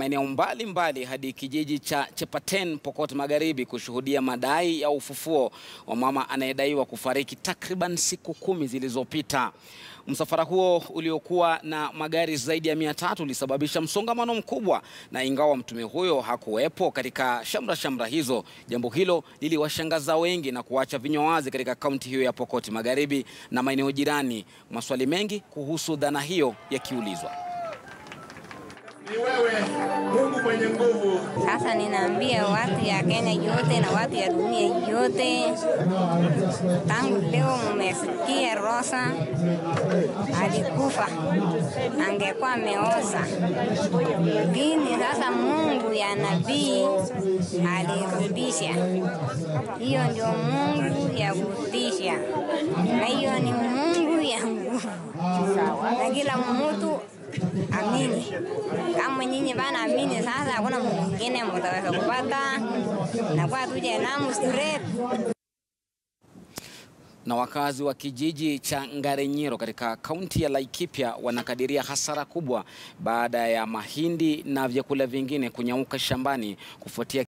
maeneo mbalimbali hadi kijiji cha Chepaten, Pokot Magharibi kushuhudia madai ya ufufuo wa mama anayedaiwa kufariki takriban siku 10 zilizopita. Msafara huo uliokuwa na magari zaidi ya 300 ulisababisha msongamano mkubwa, na ingawa mtume huyo hakuwepo katika shamra hizo, jambo hilo liliwashangaza wengi na kuacha vinywa wazi katika kaunti hiyo ya Pokot Magharibi na maeneo jirani, maswali mengi kuhusu dhana hiyo yakiulizwa. Ni wewe Mungu mwenye nguvu. Sasa ninaambia watu ya Kenya yote na watu ya dunia yote, tangu leo mmesikia Rosa alikufa, angekuwa ameoza. Lakini sasa Mungu ya nabii alirudisha. Hiyo ndio Mungu ya kurudisha, na hiyo ni Mungu ya nguvu. Na kila mtu amini. Kama nyinyi bana amini, sasa hakuna mwingine mtaweza kupata, na kwa tuje Lamu straight. Na wakazi wa kijiji cha Ngarenyiro katika kaunti ya Laikipia wanakadiria hasara kubwa baada ya mahindi na vyakula vingine kunyauka shambani kufuatia